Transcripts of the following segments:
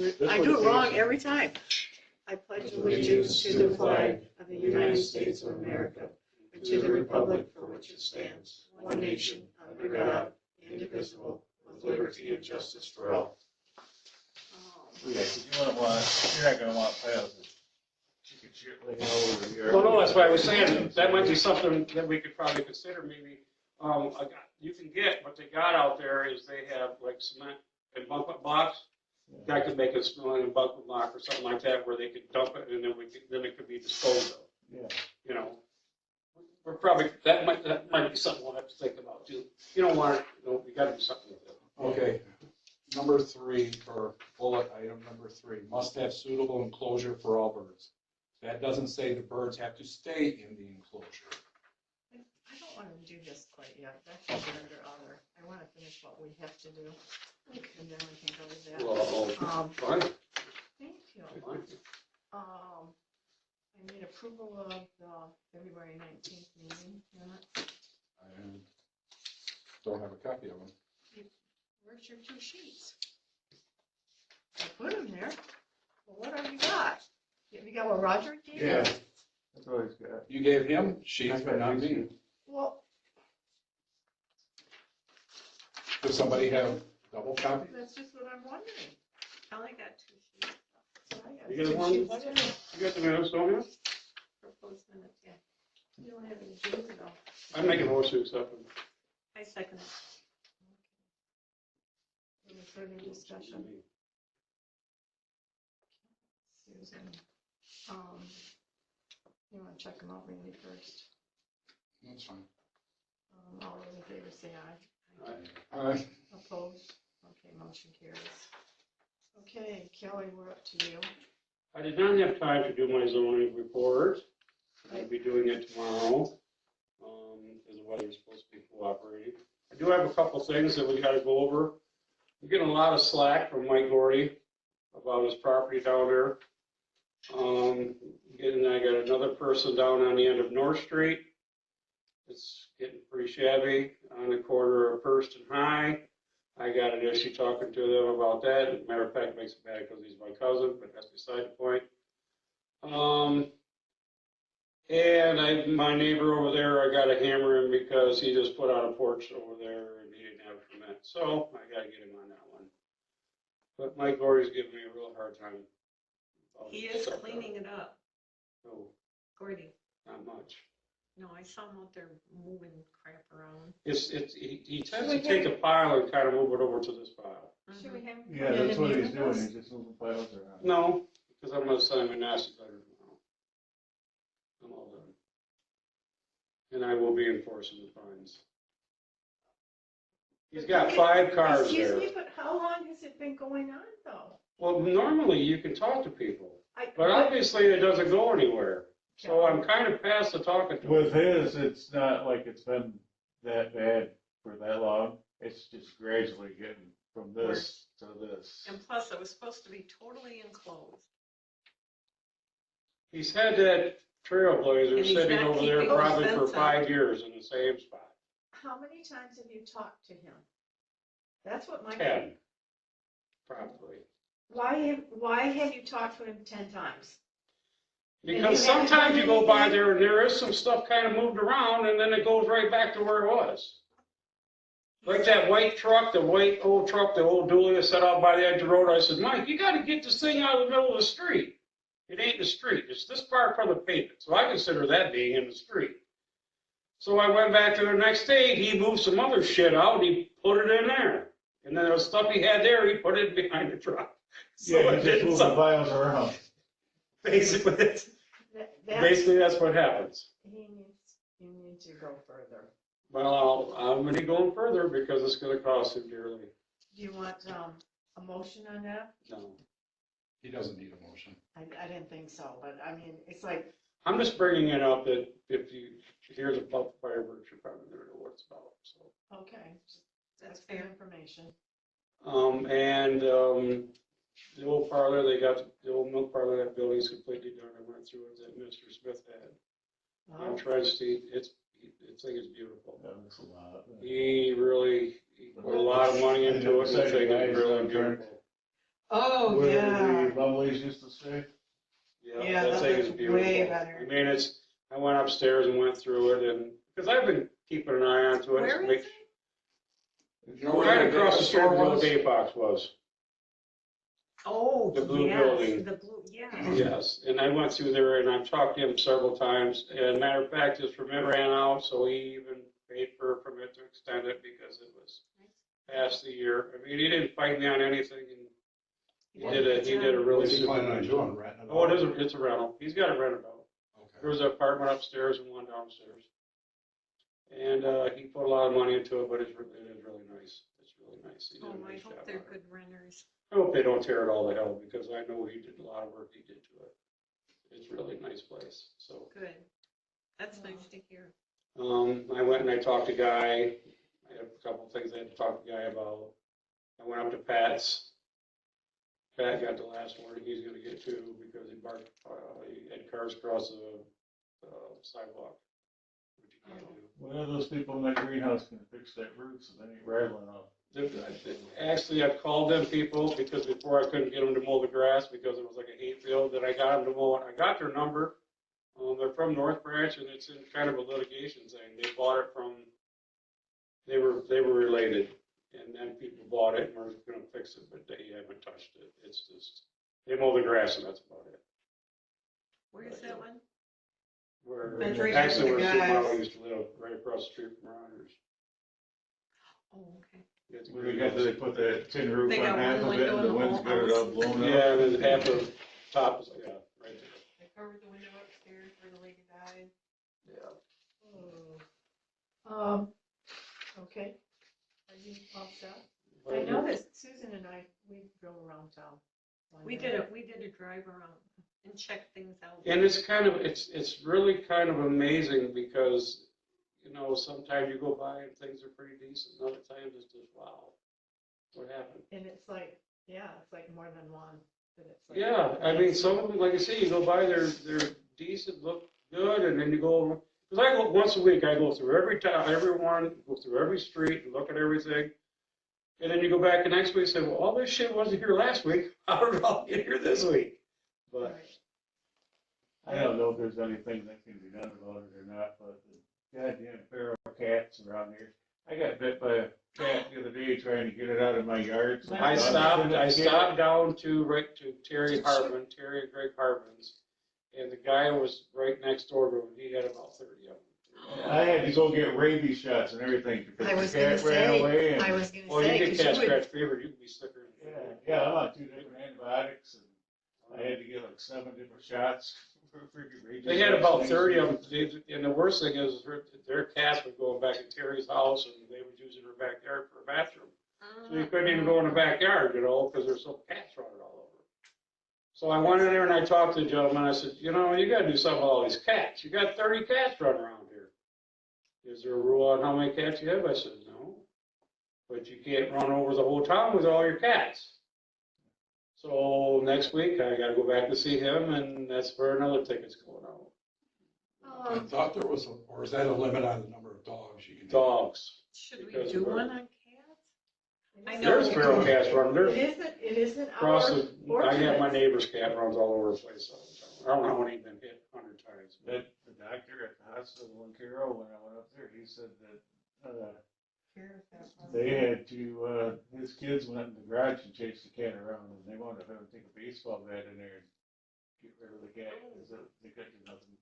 I do it wrong every time. I pledge allegiance to the flag of the United States of America and to the republic for which it stands, one nation, under God, indivisible, with liberty and justice for all. Yeah, because you're not going to want to play out this. Well, no, that's why I was saying that might be something that we could probably consider maybe. You can get, what they got out there is they have like cement and bucket blocks. That could make a cement bucket block or something like that where they could dump it and then it could be disposed of. Yeah. You know, we're probably, that might be something we'll have to think about too. You don't want it, you gotta do something with it. Okay, number 3 for bullet item number 3, must have suitable enclosure for all birds. That doesn't say the birds have to stay in the enclosure. I don't want to do this quite yet. That's under other. I want to finish what we have to do, and then we can go to that. Well, fine. Thank you. Fine. I need approval of the February 19th meeting minutes. I don't have a copy of them. Where's your 2 sheets? I put them there. Well, what have you got? Have you got what Roger gave you? Yeah, that's what he's got. You gave him sheets, but not me. Well, Does somebody have double copy? that's just what I'm wondering. I only got 2 sheets. So I got You got 2 one? sheets too. You got the minutes, don't you? Proposed minutes, yeah. You don't have any J's at all. I'm making a motion to accept them. I second it. Any further discussion? Susan, you want to check them out really first? That's fine. All those in favor say aye. Aye. Opposed? Okay, motion carries. Okay, Kelly, we're up to you. I did not have time to do my zoning report. I'll be doing it tomorrow, because the weather's supposed to be cooperating. I do have a couple things that we gotta go over. We're getting a lot of slack from Mike Gordy about his property down there. I got another person down on the end of North Street. It's getting pretty shabby on the corner of First and High. I got an issue talking to them about that. As a matter of fact, it makes it bad because he's my cousin, but that's beside the point. And my neighbor over there, I got to hammer him because he just put out a porch over there and he didn't have a permit. So I got to get him on that one. But Mike Gordy's giving me a real hard time. He is cleaning it up, No, Gordy. not much. No, I saw him out there moving crap around. He tends to take a pile and kind of move it over to this pile. Should we have him Yeah, come in that's and what meet he's with doing. us? He's just moving piles around. No, because I'm going to send him a nasty letter tomorrow. I'm all done. And I will be enforcing the fines. He's got 5 cars Excuse there. me, but how long has it been going on, though? Well, normally you can talk to people, but obviously it doesn't go anywhere. So I'm kind of past the talking to him. With his, it's not like it's been that bad for that long. It's just gradually getting from this to this. And plus, it was supposed to be totally enclosed. He's had that trailblazer And he's sitting not over there keeping probably his for fence 5 years in the same spot. How many times have you talked to him? That's what my. 10, probably. Why have you talked to him 10 times? Because sometimes you go by there and there is some stuff kind of moved around and then it goes right back to where it was. Like that white truck, the old dually I set out by the edge of the road. I said, Mike, you got to get this thing out of the middle of the street. It ain't the street. It's this part from the pavement. So I consider that being in the street. So I went back to the next day. He moved some other shit out. He put it in there. And then there was stuff he had there. He put it behind the truck. So Yeah, it he's just did moving something. piles around. Basically, that's what happens. You need to go further. Well, I'm going to be going further because it's going to cost him dearly. Do you want a motion on that? No. He doesn't need a motion. I didn't think so, but I mean, it's like, I'm just bringing it up that if you hear about fireworks, you're probably going to know what it's about. So. okay, That's good fair. information. The old parlor, the old milk parlor, that building's completely done. I went through it that Mr. Smith had. On Tri-State, the thing is beautiful. That looks a lot. He really put a lot of money into it, and the thing is really beautiful. Oh, Where yeah. the Lumleys used to stay. Yeah, that that thing is looks beautiful. way better. I mean, I went upstairs and went through it, and, because I've been keeping an eye onto it. Where is it? You know where Right the across the street store where the old was? Day Box was. Oh, The blue yes, building. the blue, yeah. Yes, and I went through there and I've talked to him several times, and matter of fact, his permit ran out, so he even paid for a permit to extend it because it was past the year. I mean, he didn't fight me on anything, and he did a really What's he super. planning on doing, renting it Oh, out? it's a rental. He's got it rented out. There Okay. was an apartment upstairs and one downstairs. And, he put a lot of money into it, but it is really nice. It's really nice. He did Oh, a I nice hope job they're on it. good renters. I hope they don't tear it all to hell, because I know he did a lot of work he did to it. It's a really nice place, so. Good. That's nice to hear. I went and I talked to Guy. I had a couple of things I had to talk to Guy about. I went up to Pat's. Pat got the last warning he's gonna get too, because he had cars cross the sidewalk, which you can't do. One of those people in that greenhouse can fix that roof so they ain't rattling off. Actually, I've called them people, because before I couldn't get them to mow the grass because it was like a hayfield, that I got them to mow it. I got their number. They're from North Branch, and it's in kind of a litigation thing. They bought it from, they were related, and then people bought it and were gonna fix it, but they haven't touched it. It's just, they mow the grass and that's about it. Where's that one? That's right Actually, next to where the Supermodel guys. used to live, right across the street from Rogers. Oh, okay. It's a When great they got, house. they put that tin roof They on got half one of it and window the in the wind's whole got it all house. blown up. Yeah, and then half the top is, yeah, right there. They covered the window upstairs where the lady died. Yeah. Okay. Are you all set? I know that Susan and I, we drove around town. We did a drive around and checked things out. And it's kind of, it's really kind of amazing, because, you know, sometimes you go by and things are pretty decent, and other times it's just, wow, what happened? And it's like, yeah, it's like more than one. But it's like, Yeah, I mean, some of them, like I say, you go by, they're decent, look good, and then you go over, because I go, once a week, I go through every town, everyone, go through every street, and look at everything. And then you go back the next week and say, well, all this shit wasn't here last week, how did it all get here this week? But, I don't know if there's anything that can be done about it or not, but the goddamn feral cats around here. I got bit by a cat the other day trying to get it out of my yard. So I stopped down to, right to Terry and Greg Hartman's, and the guy was right next door to him, he had about 30 of them. I had to go get rabies shots and everything I was because the gonna cat ran away. say, And, I was gonna Well, you say, get 'cause cat you would, scratch fever, you can be sicker. yeah, I'm on 2 different antibiotics and I had to get like 7 different shots for freaking rabies. They had about shots. 30 of them, and the worst thing is their cats would go back in Terry's house, and they would use her backyard for a bathroom. So you couldn't even go in the backyard, you know, because there's some cats running all over. So I went in there and I talked to the gentleman. I said, you know, you got to do something with all these cats. You got 30 cats running around here. Is there a rule on how many cats you have? I said, no. But you can't run over the whole town with all your cats. So next week I got to go back to see him, and that's where another ticket's going out. I thought there was, or is that a limit on the number of dogs you can have? Dogs. Should we Because do we're- one on cats? I know. There's feral cats running. it There's isn't across our the, I have my ordinance. neighbor's cat runs all over the place all the time. I don't know how many he's been hit 100 times. The doctor at the hospital in Carroll, when I went up there, he said that they had to, his kids went in the garage and chased the cat around, and they wanted him to take a baseball bat in there and get rid of the cat, because they couldn't do nothing.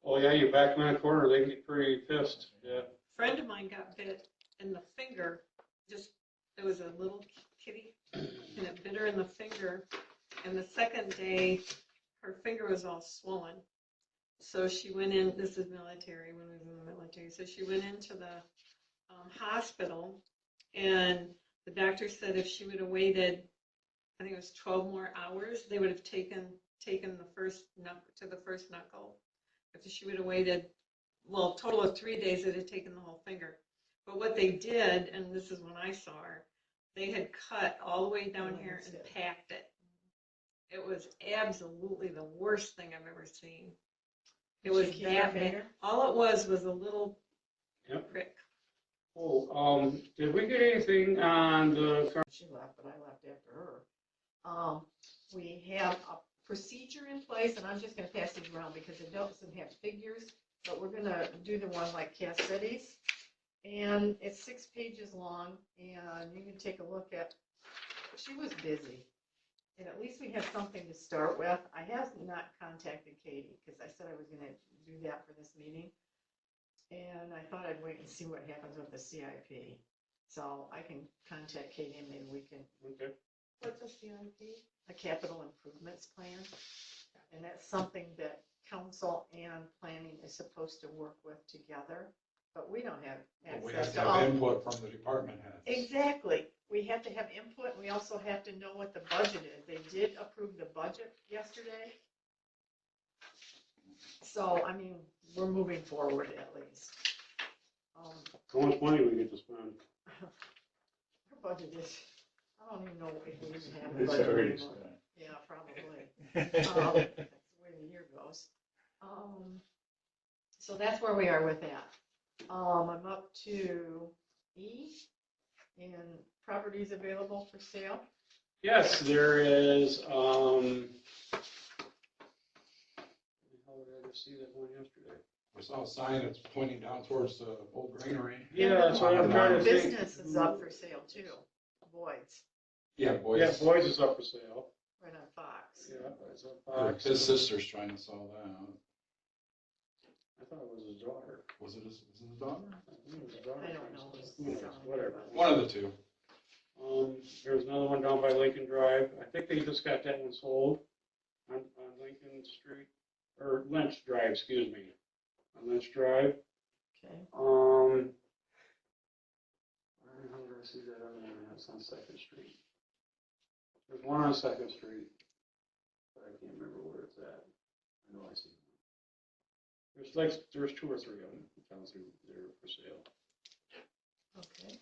Oh, yeah, you back them in a corner, they can get pretty pissed, yeah. Friend of mine got bit in the finger, just, it was a little kitty, and it bit her in the finger, and the second day, her finger was all swollen. So she went in, this is military, when we was in the military, so she went into the hospital, and the doctor said if she would have waited, I think it was 12 more hours, they would have taken the first knuckle to the first knuckle. If she would have waited, well, a total of 3 days, they'd have taken the whole finger. But what they did, and this is when I saw her, they had cut all the way down here and packed it. It was absolutely the worst thing I've ever seen. It was that bad. All it was a little Yep. prick. Did we get anything on the, She left, but I left after her. We have a procedure in place, and I'm just gonna pass these around because it doesn't have figures, but we're gonna do the one like Cass Cities. And it's 6 pages long, and you can take a look at, she was busy. And at least we have something to start with. I have not contacted Katie, because I said I was gonna do that for this meeting. And I thought I'd wait and see what happens with the CIP. So I can contact Katie and maybe we can. okay, What's a CIP? A capital improvements plan. And that's something that council and planning is supposed to work with together, but we don't have But we have access to to all. have input from the department heads. Exactly. We have to have input. We also have to know what the budget is. They did approve the budget yesterday. So, I mean, we're moving forward at least. how much money we get to spend? Our budget is, I don't even know if we even have a It's budget already anymore. spent. Yeah, probably. That's the way the year goes. So that's where we are with that. I'm up to E, and properties available for sale. Yes, there is, how did I just see that one yesterday? I saw a sign that's pointing down towards the old granary. Yeah, that's what I'm trying to think. Business is up for sale too, Boyd's, Yeah, boys. Yeah, Boys is up for sale. right on Fox. Yeah, it's on Fox. His sister's trying to sell that. I thought it was his daughter. Was it his daughter? I think it was his daughter. I don't know. Who knows? Whatever. One of the two. There's another one down by Lincoln Drive. I think they just got that one sold on Lincoln Street, or Lynch Drive, excuse me, on Lynch Drive. Okay, Where the hell did I see that other one? That's on Second Street. There's one on Second Street, but I can't remember where it's at. I know I see one. There's 2 or 3 of them down through there for sale. okay.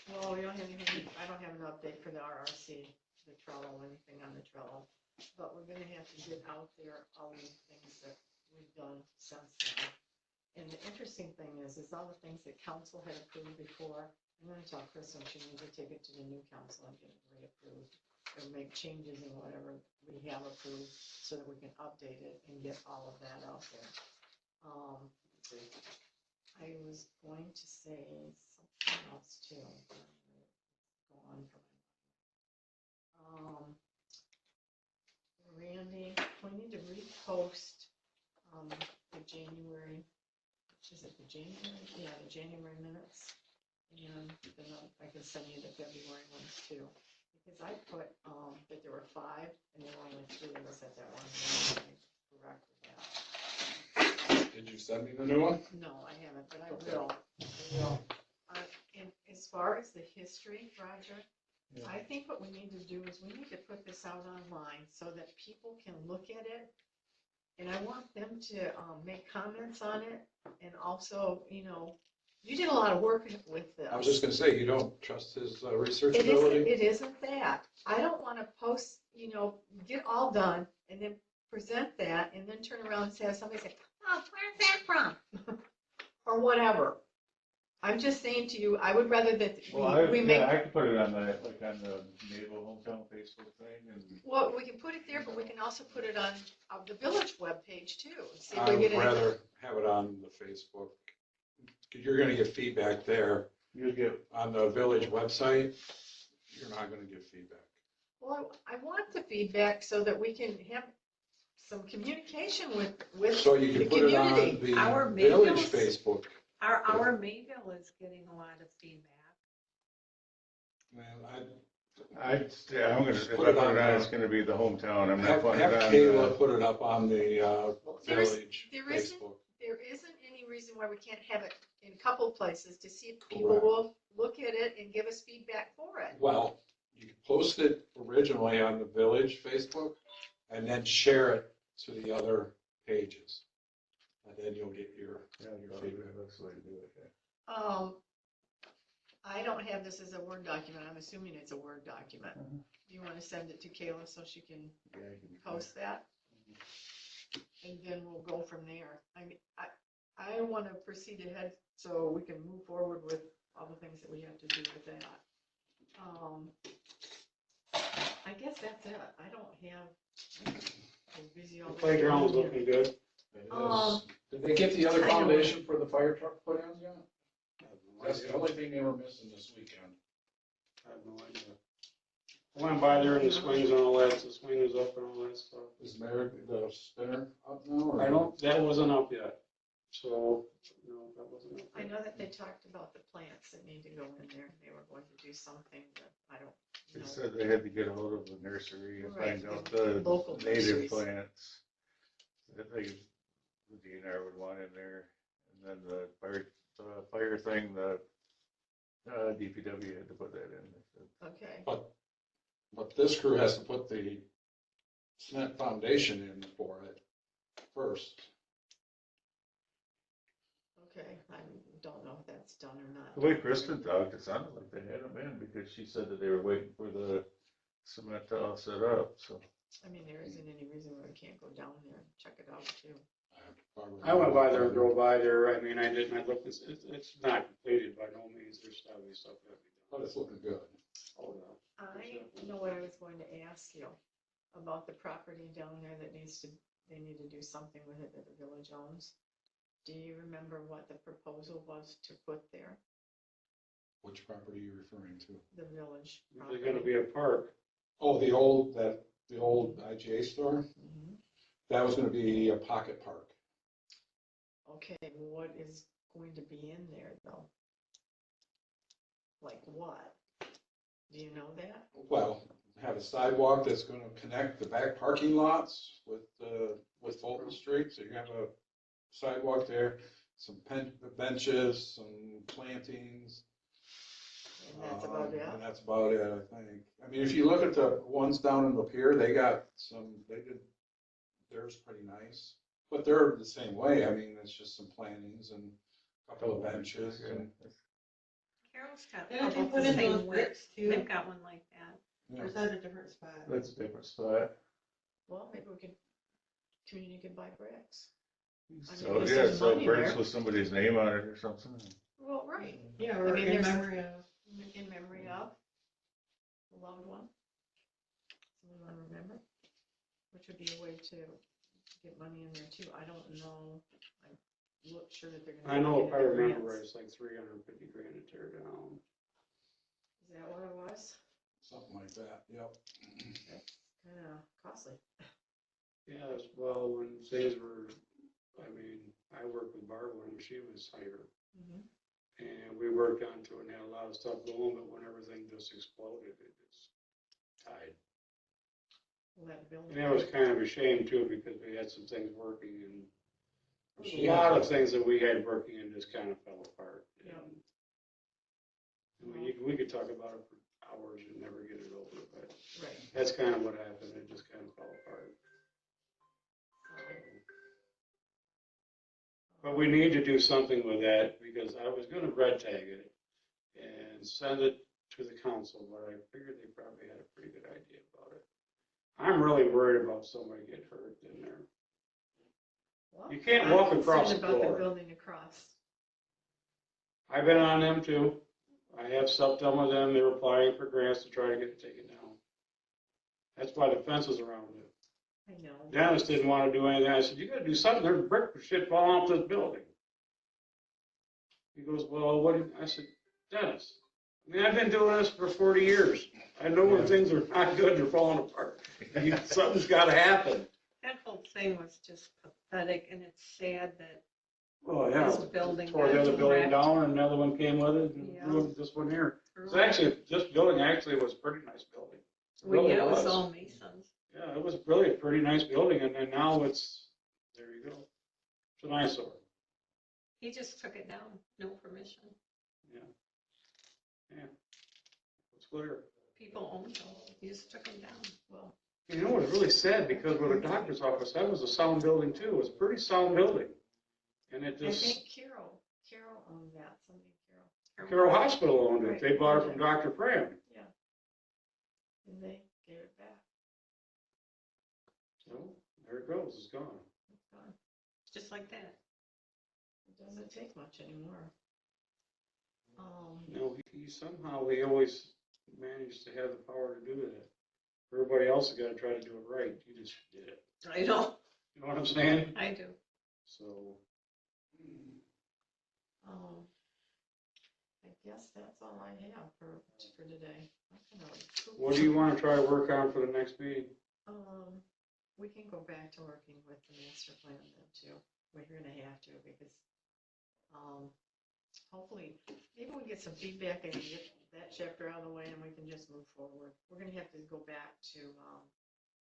Well, we don't have anything, I don't have an update for the RRC, the Trello, anything on the Trello, but we're gonna have to get out there all the things that we've done since then. And the interesting thing is all the things that council had approved before. I'm gonna tell Kristen she needs to take it to the new council and get it reapproved, or make changes in whatever we have approved, so that we can update it and get all of that out there. I was going to say something else too. Go on from Randy, we need to repost the January, is it the January? Yeah, the January minutes. And then I can send you the February ones too. Because I put that there were 5 and there were only 3 of us at that one. Correct with that. Did you send me the new one? No, I haven't, but I Okay. will. I will. And as far as the history, Roger, Yeah. I think what we need to do is we need to put this out online so that people can look at it. And I want them to make comments on it. And also, you did a lot of work with this. I was just gonna say, you don't trust his research It ability? isn't that. I don't want to post, get all done and then present that and then turn around and have somebody say, oh, where's that from? Or whatever. I'm just saying to you, I would rather that Well, we make, I could put it on the Naval Hometown Facebook thing and. well, we can put it there, but we can also put it on the village webpage too. See if I we would get any. rather have it on the Facebook. 'Cause you're gonna get feedback there. You get, On the village website, you're not gonna get feedback. Well, I want the feedback so that we can have some communication with So you the can put it on community. the Our village Mayville's- Facebook. Our Mayville is getting a lot of feedback. Man, I'm gonna, if I Put put it it on, on, it's gonna be the hometown, I'm not have putting it on. Kayla put it up on the There's- village there isn't- Facebook. There isn't any reason why we can't have it in a couple places to see if people Correct. will look at it and give us feedback for it. Well, you can post it originally on the village Facebook and then share it to the other pages. And then you'll get your Yeah, feedback. that's the way to do it, yeah. I don't have this as a Word document. I'm assuming it's a Word document. Mhm. Do you want to send it to Kayla so she can Yeah, I can- post that? and then we'll go from there. I mean, I want to proceed ahead so we can move forward with all the things that we have to do with that. I guess that's it. I don't have, I'm busy all The the playground's time. looking good. It Um, is. Did they get the other I know. foundation for the fire truck put in yet? That's the only thing they were missing this weekend. I have no idea. I went by there and the swings and all that, the swing is up and all that stuff. Is Merrick, the spinner up now? or- I don't, that wasn't up yet, so, no, that wasn't up I yet. know that they talked about the plants that need to go in there. They were going to do something that I don't They know. said they had to get a hold of the nursery and Right, find out the the local nurseries. native plants that they, the DNR would want in there. And then the fire thing, the DPW had to put that in. Okay, But this crew has to put the cement foundation in for it first. okay. I don't know if that's done or not. The way Kristen talked, it sounded like they had them in because she said that they were waiting for the cement to all set up, so. I mean, there isn't any reason why we can't go down there and check it out too. I went by there and drove by there, I mean, I looked, it's not completed by no means, there's still stuff that we But it's looking good. Oh, yeah. I know what I was going to ask you about the property down there that they need to do something with it that the village owns. Do you remember what the proposal was to put there, Which property are you referring to? the village There's gonna property? be a park. Oh, the old IGA store? Mhm. That was gonna be a pocket park. Okay, what is going to be in there though? Like what? Do you know that? Well, have a sidewalk that's gonna connect the back parking lots with Fulton Street, so you have a sidewalk there, some benches, some plantings. And that's about it? And that's about it, I think. I mean, if you look at the ones down in Lapeer, they did theirs pretty nice. But they're the same way, I mean, it's just some plantings and a couple of benches and. Carol's got Didn't they almost put the in same those width. bricks too? They've got one like that. Or is that a different spot? That's a different spot. Well, maybe community could buy bricks. I mean, So, there's yeah, some so money bricks there. with somebody's name on it or something. Well, right, Yeah, I or mean, in there's- memory of. in memory of a loved one. Someone want to remember? Which would be a way to get money in there too. I don't know. I'm sure that they're gonna. I know if I get remember grants. right, it's like 350 grand to tear down. Is that what it was? Something like that, yep. Kind of costly. Yes, well, when things were, I mean, I worked with Barb when she was hired. Mhm. And we worked onto it and had a lot of stuff going, but when everything just exploded, it just died. Well, that building. And it was kind of a shame too, because we had some things working and She a lot had- of things that we had working and just kind of fell apart. Yeah. And we could talk about it for hours and never get it over, but Right. that's kind of what happened. It just kind of fell apart. But we need to do something with that because I was gonna red tag it and send it to the council, but I figured they probably had a pretty good idea about it. I'm really worried about somebody getting hurt in there. Well, You can't I'm walk across concerned the about floor. the building across. I've been on them too. I have stuff done with them. They were applying for grants to try to get it taken down. That's why the fence is around it. I know. Dennis didn't want to do anything. I said, you gotta do something. There's brick shit falling off this building. He goes, well, I said, Dennis, I mean, I've been doing this for 40 years. I know when things are not good, they're falling apart. Something's gotta happen. That whole thing was just pathetic, and it's sad that Oh, yeah. this building. Tore the got other building wrecked. down and another one came with it and Yeah. ruined this one here. It's actually, this building actually was a pretty nice building. It Well, really yeah, it was all Masons. Yeah, it was really a pretty nice building, and then now there you go. It's an eyesore. He just took it down, no permission. Yeah. It's clear. People owned them, he just took them down. Well, You know, it's really sad, because with the doctor's office, that was a sound building too, it was a pretty sound building. And it I just, think Carol owned that, somebody Carol. Carroll Hospital owned it, they bought it from Dr. Fran. And they gave it back. So, there it goes, it's gone. just like that. It doesn't take much anymore. No, he somehow, he always managed to have the power to do that. Everybody else has got to try to do it right. He just did it. I know. You know what I'm saying? I do. So, I guess that's all I have for today. what do you want to try to work on for the next meeting? We can go back to working with the master plan then too. We're gonna have to because, hopefully, maybe we get some feedback and get that chapter out of the way and we can just move forward. We're gonna have to go back to,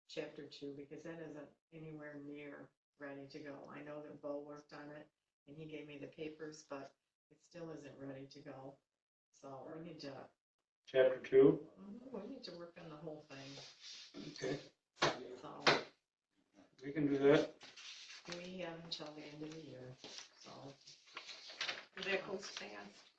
chapter 2 because that isn't anywhere near ready to go. I know that Bo worked on it and he gave me the papers, but it still isn't ready to go. So we need to, Chapter 2? we need to work on the whole thing. Okay. So We can do that. we have until the end of the year, so. That goes fast.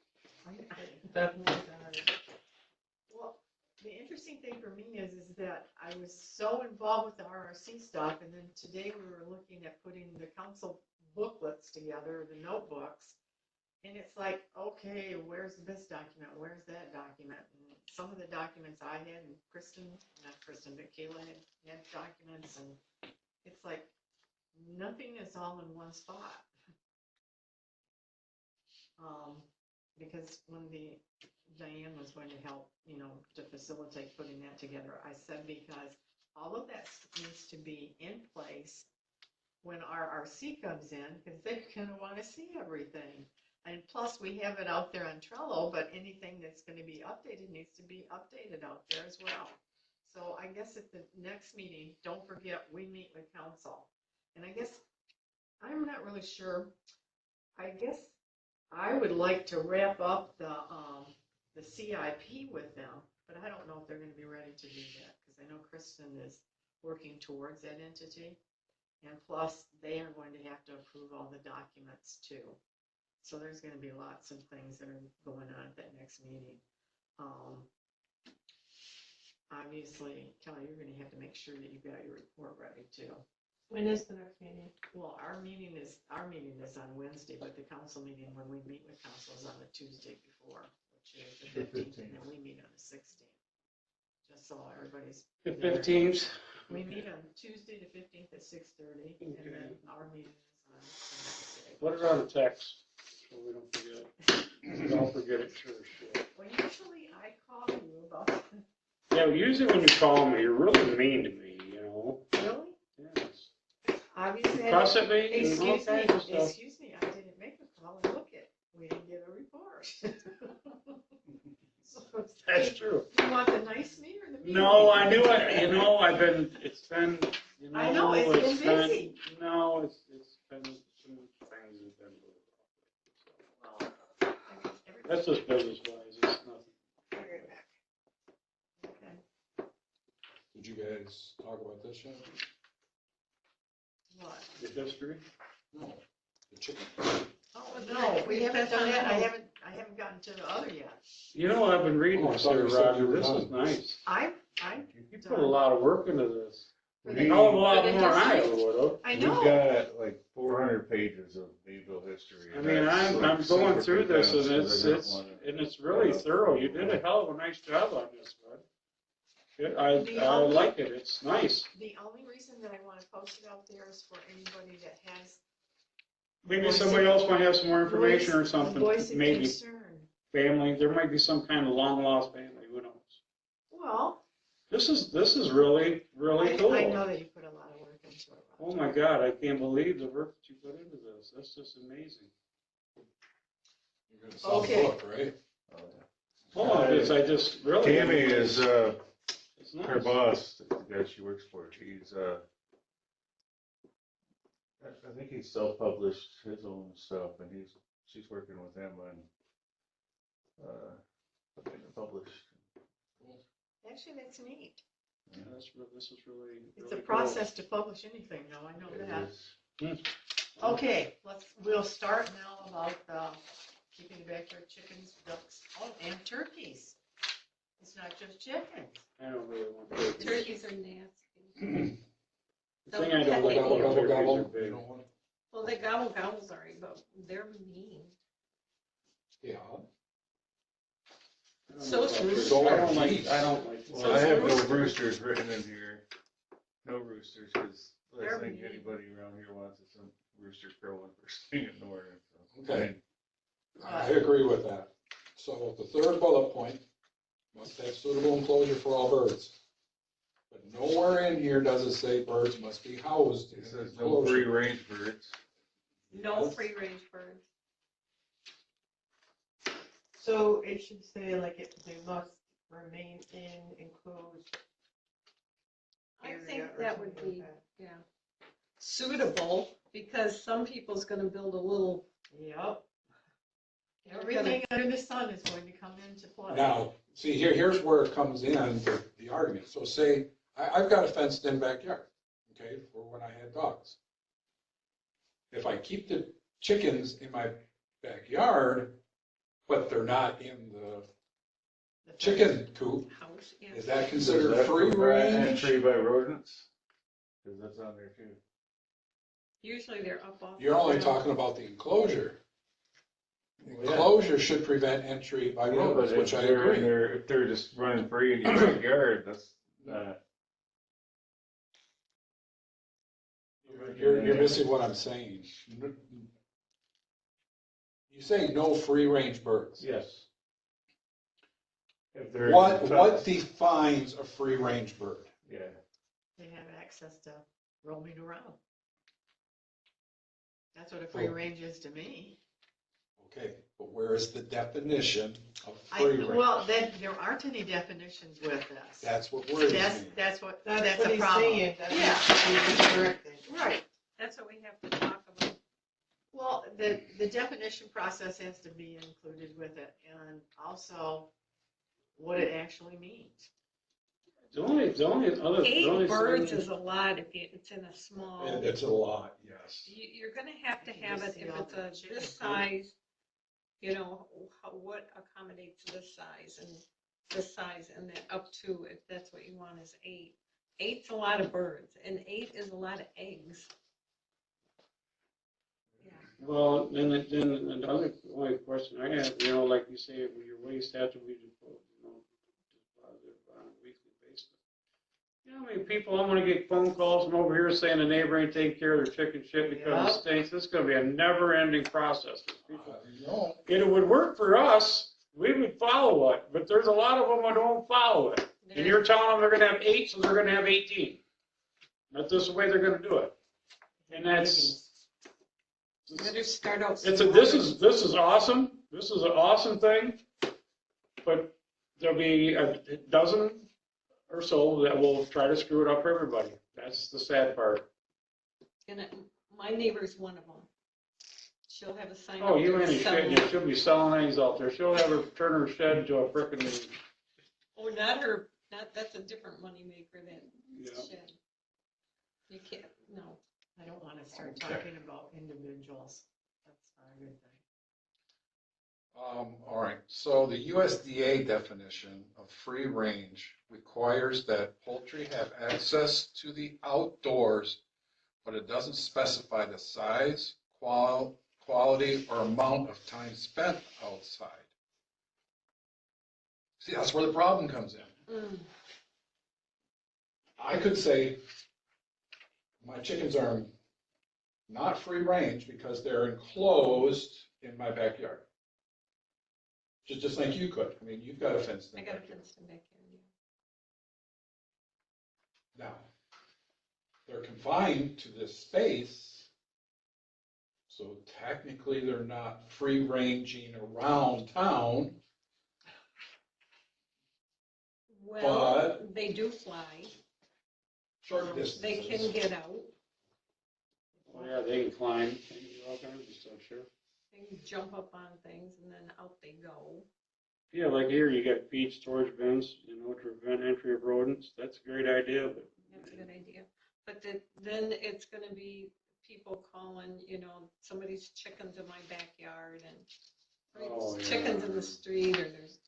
Well, the interesting thing for me is that I was so involved with the RRC stuff, and then today we were looking at putting the council booklets together, the notebooks, and it's like, okay, where's this document? Where's that document? And some of the documents I had, and but Kayla had documents, and it's like nothing is all in one spot. Because when Diane was going to help, to facilitate putting that together, I said because all of that needs to be in place when RRC comes in, because they're going to want to see everything. And plus, we have it out there on Trello, but anything that's going to be updated needs to be updated out there as well. So I guess at the next meeting, don't forget, we meet with council. And I guess, I'm not really sure, I guess I would like to wrap up the CIP with them, but I don't know if they're going to be ready to do that, because I know Kristen is working towards that entity. And plus, they are going to have to approve all the documents too. So there's going to be lots of things that are going on at that next meeting. Obviously, Kelly, you're going to have to make sure that you've got your report ready too. When is the next meeting? Well, our meeting is on Wednesday, but the council meeting, when we meet with council, is on the Tuesday before, which is the 15th, and then we meet on the 16th. Just so everybody's. The 15th? We meet on Tuesday the 15th at 6:30, and then our meeting is on Wednesday. Put it on a text, so we don't forget. Don't forget it, sure. Well, usually I call you about. Yeah, usually when you call me, you're really mean to me, Really? Yes. Obviously. Cuss at me and all Excuse me, kinds of stuff. excuse me, I didn't make a call and look it. We didn't get a report. So, That's true. you want the nice me or the mean No, me? I knew it. It's been, I know, it's been busy. No, it's been, some things have been a little rough. Well, I mean, That's just business wise, it's nothing. everybody- Okay. Did you guys talk about this yet? What? The history? No. The chicken. Oh, no, we haven't done that. I haven't gotten to the other yet. I've been reading Oh, I this thought here, you said Roger. you were This is done. nice. You put a lot of work into this. For A the- hell of a lot for the more than I history. ever would have. I We've know. got like 400 pages of Mayville history. I mean, That's, I'm like, going super through this and condensed, 'cause I didn't wanna- it's really thorough. You did a hell of a nice job on this, bud. I The like it. It's nice. The only reason that I want to post it out there is for anybody that has. Maybe somebody else might have some more information or something. Voice of Maybe concern. family. There might be some kind of long lost family. Who knows? Well, This is really cool. I know that you put a lot of work into it. Roger. Oh my God! I can't believe the work that you put into this. That's just amazing. You're gonna sell the Okay. book, right? Oh, yeah. Oh, I just really. Tammy is, It's her nice. boss, the guy she works for, he's, I think he's self-published his own stuff, and she's working with him on, getting it published. Actually, that's neat. Yeah, this is really. It's really a process to publish anything, though, I know It that. is. Okay, we'll start now about keeping the backyard chickens, ducks, and turkeys. It's not just chickens. Cool. I don't really want turkeys. Turkeys are nasty. The thing I don't like Gobble, about gobble, turkeys are gobble. You big. don't want- Well, they gobble gobbles already, but they're mean. Yeah. So There's true. all I our don't like, geese. I don't like. Well, I have no roosters written in here. No roosters, because I They're think mean. anybody around here wants some rooster crowing first thing in the morning. So. Okay. I agree with that. So the third bullet point, must have suitable enclosure for all birds. But nowhere in here does it say birds must be housed in It an says no enclosure. free range birds. No free range birds. So it should say like they must remain in enclosed I area think or that would something be, like that. yeah, suitable, because some people's gonna build a little, Yep. Everything under the sun is going to come into play. Now, see, here's where it comes in, the argument. So say, I've got a fenced in backyard, okay, for when I had dogs. If I keep the chickens in my backyard, but they're not in the chicken coop, house, yeah. is that Does considered that free prevent range? entry by rodents? Because that's on there too. Usually they're up off. You're the only ground. talking about the enclosure. Well, yeah. Enclosure should prevent entry by Yeah, rodents, but if which I they're in agree. there, if they're just running free in your backyard, that's not. You're missing what I'm saying. You say no free range birds. Yes. If they're What defines a free range bird? Yeah. They have access to roaming around. That's what a free range is to me. Okay, but where is the definition of I, free range? well, then there aren't any definitions with this. That's what worries me. That's what, That's that's what a he's problem. saying, that Yeah. needs to be corrected. Right. That's what we have to talk about. Well, the definition process has to be included with it, and also what it actually means. The only other, the only 8 birds thing- is a lot if it's in a small. And it's a lot, yes. You're gonna have to have it See if all it's the a chicken this coop. size, you know, what accommodates this size and this size, and then up to, if that's what you want, is 8. 8's a lot of birds, and 8 is a lot of eggs. Yeah. Well, then the other, only question I have, you know, like you say, with your waste have to be disposed, you know, dispositive on a weekly basis. You know, I mean, people, I'm gonna get phone calls from over here saying the neighbor ain't taking care of their chicken shit because Yep. it stinks. This is gonna be a never-ending process. People, No, it would work for us, we would follow it, but there's a lot of them that don't follow it. And you're telling them they're gonna have 8, so they're gonna have 18. That's just the way they're gonna do it. And that's, You better start out. this is awesome. This is an awesome thing. But there'll be a dozen or so that will try to screw it up for everybody. That's the sad part. And my neighbor's one of them. She'll have a sign. Oh, up you there ain't shitting you. She'll be selling eggs out there. She'll have her turn her shed into a frickin', Oh, not her, that's a different moneymaker than yeah. shed. You can't, no. I don't want to start talking about individuals. That's not a good thing. All right, so the USDA definition of free range requires that poultry have access to the outdoors, but it doesn't specify the size, quality, or amount of time spent outside. See, that's where the problem comes in. I could say my chickens are not free range because they're enclosed in my backyard. Just like you could. I mean, you've got a fence. I got a fenced in backyard, yeah. Now, they're confined to this space, so technically they're not free ranging around town. Well, they do fly. Short distances. They can get out. Oh, yeah, they can climb. They can do all kinds of stuff, sure. They can jump up on things and then out they go. Yeah, like here, you got feed storage bins, you know, to prevent entry of rodents. That's a great idea, but. That's a good idea. But then it's gonna be people calling, you know, somebody's chickens in my backyard and Oh, there's yeah. chickens in the street, or there's,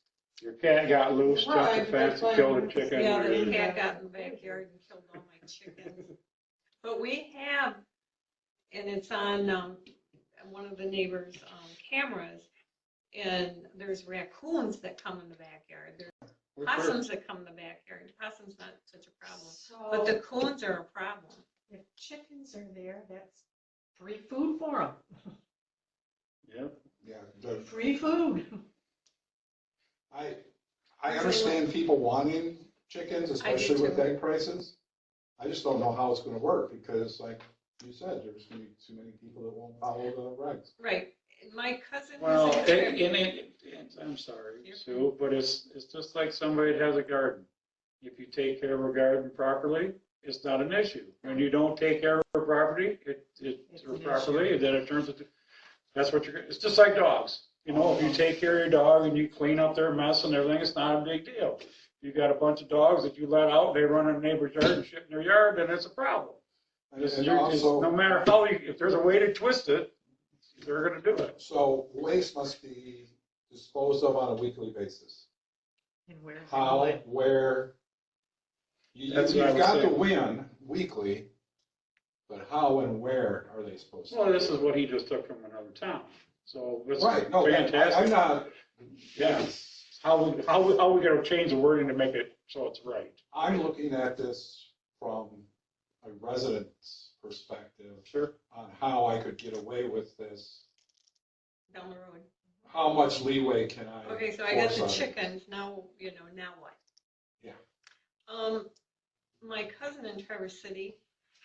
Your cat got loose, jumped the Right, fence, and that's killed why a chicken. yeah, or- the cat got in the backyard and killed all my chickens. But we have and it's on one of the neighbors' cameras. And there's raccoons that come in the backyard. There's possums that come in the backyard. Possums not such a problem, but the coons are a problem. If chickens are there, that's free food for them. Yep. Yeah, Free food. I understand people wanting chickens, especially with too. egg prices. I just don't know how it's gonna work, because like you said, there's gonna be too many people that won't follow the regs. Right. My cousin Well, was in I'm sorry, You're Sue, but it's just like somebody that has a garden. If you take care of a garden properly, it's not an issue. When you don't take care of a property, It's an properly, then it turns into, that's what you're, it's just like dogs. You know, if you take care of your dog and you clean up their mess and everything, it's not a big deal. You got a bunch of dogs that you let out, they run in a neighbor's yard and shit in their yard, then it's a problem. And No also, matter how if there's a way to twist it, they're gonna do it. so waste must be disposed of on a weekly basis. And where's it How, going? where, That's what I you've was got the saying. win weekly, but how and where are they supposed to? Well, this is what he just took from another town, so it's Right, no, I'm fantastic. not, Yeah, how we gonna change the wording to make it so it's right? I'm looking at this from a resident's perspective Sure. on how I could get away with this. down the road. How much leeway can I? Okay, so I got the force on it? chickens, now, now what? Yeah. My cousin in Traverse City,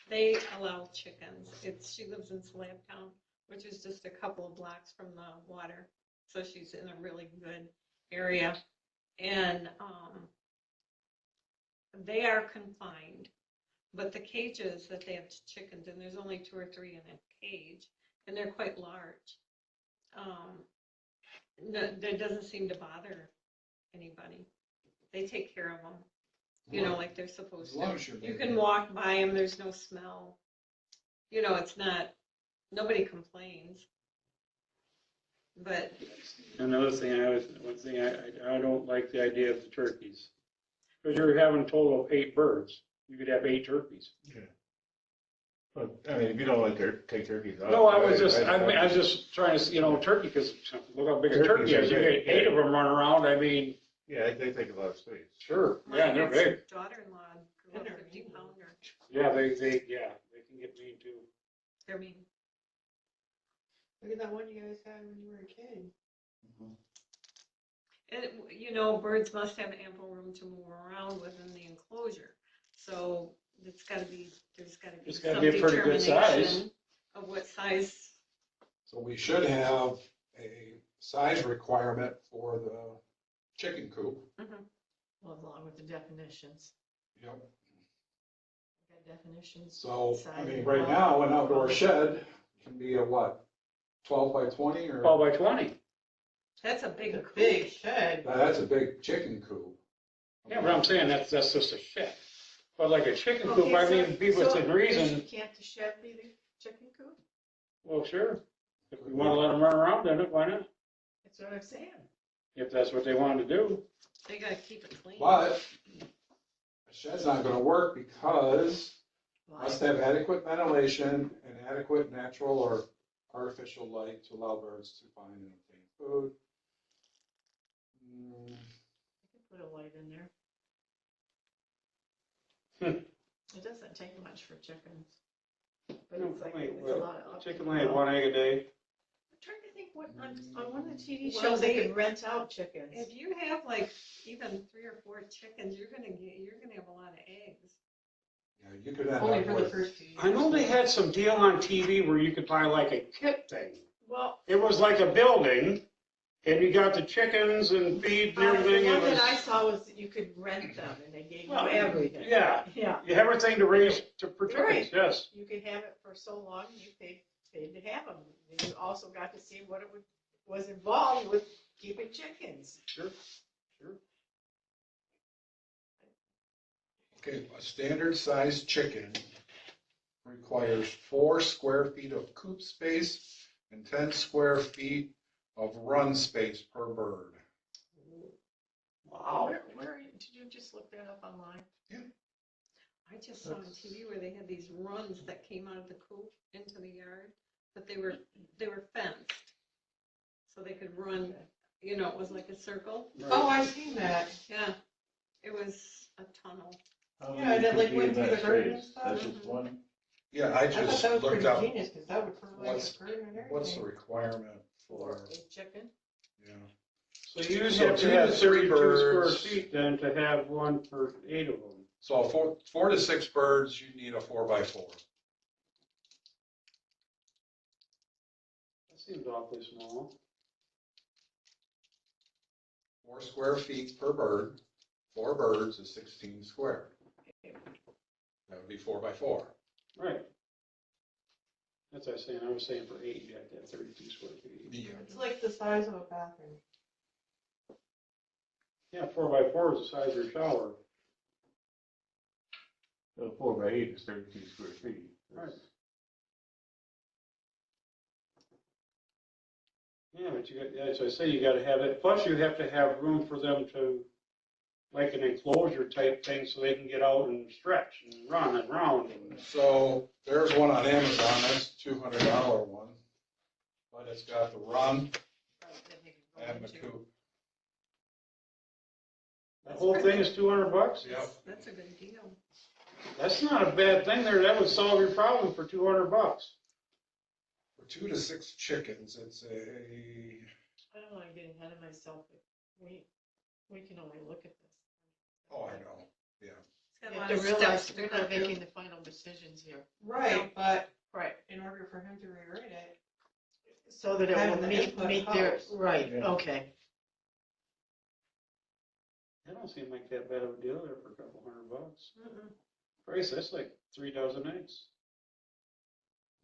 they allow chickens. She lives in Slabtown, which is just a couple of blocks from the water. So she's in a really good area. And, they are confined, but the cages that they have chickens, and there's only 2 or 3 in a cage, and they're quite large. That doesn't seem to bother anybody. They take care of them, like they're supposed As long to. as you're You making- can walk by them, there's no smell. It's not, nobody complains. But, Another thing, I don't like the idea of the turkeys. Because you're having a total of 8 birds, you could have 8 turkeys. But, I mean, if you don't like take turkeys out. No, I was just trying to, turkey, because look how big a turkey is, you get 8 of them running around, I mean. Yeah, they take a lot of space. Sure, my yeah, they're big. daughter-in-law grew a 50-pounder. Yeah, they can get mean too. They're mean. Look at that one you guys had when you were a kid. And, birds must have ample room to move around within the enclosure. So there's gotta be It's some gotta be a pretty good size. determination of what size. So we should have a size requirement for the chicken coop. Well, along with the definitions. Yep. Got definitions. So, I size mean, and right all. now, an outdoor shed can be a what, 12 by 20 or? 12 by 20. That's a big A coop. big shed. That's a big chicken coop. Yeah, but I'm saying that's just a shed. But like a chicken coop, Okay, I so- mean, be within reason. Can't the shed be the chicken coop? Well, sure. If we want to let them run around in it, why not? That's what I'm saying. If that's what they want to do. They gotta keep it clean. But a shed's not gonna work because it Why? must have adequate ventilation and adequate natural or artificial light to allow birds to find and obtain food. You can put a light in there. It doesn't take much for chickens. But it's like, it's a lot of. Chicken laid 1 egg a day. I'm trying to think what, on one of the TV Well, shows, they they- could rent out chickens. If you have like even 3 or 4 chickens, you're gonna have a lot of eggs. Yeah, you could end Only up for the with, first few years. I know they had some deal on TV where you could buy like a kit thing. Well, It was like a building, and you got the chickens and feed and the everything. one It was, that I saw was that you could rent them and they gave you Well, everything. yeah, Yeah, you have everything to raise for chickens, Right. yes. you could have it for so long, you paid to have them. And you also got to see what was involved with keeping chickens. Sure. okay, a standard sized chicken requires 4 square feet of coop space and 10 square feet of run space per bird. Wow. Where, did you just look that up online? Yeah. I just saw on TV where they had these runs that came out of the coop into the yard, but they were fenced. So they could run, you know, it was like a circle. Oh, I seen that. Yeah, it was a tunnel. How Yeah, many that, like, could be went in through that the garden and space? stuff? That's just one. Yeah, I I thought just that was looked pretty up genius, because that would fertilize what's- the garden and everything. what's the requirement for, A chicken? yeah. So you So have 2 to to have 3 32 square birds. feet then to have one for 8 of them. So 4 to 6 birds, you need a 4x4. That seems awfully small. 4 square feet per bird. 4 birds is 16 square. That would be 4x4. Right. That's what I was saying for 8, you have to have 32 square feet. Yeah. It's like the size of a bathroom. Yeah, 4x4 is the size of your shower. So 4x8 is 32 square feet. Right. Yeah, but you got, as I say, you gotta have it, plus you have to have room for them to, like an enclosure type thing, so they can get out and stretch and run and round and. So there's one on Amazon, that's a $200 one. But it's got the run and the coop. The whole thing is $200? Yep. That's a good deal. That's not a bad thing there, that would solve your problem for $200. For 2 to 6 chickens, it's a, I don't want to get ahead of myself, but we can only look at this. oh, I know, yeah. It's got a You lot have of to realize steps we're to not go through. making the final decisions here. Right, but Right. in order for him to rewrite it, So that it Having will the input meet their, helps. right, Yeah. okay. That don't seem like that bad of a deal there for a couple $100. Mm-mm. Price, that's like 3 dozen eggs.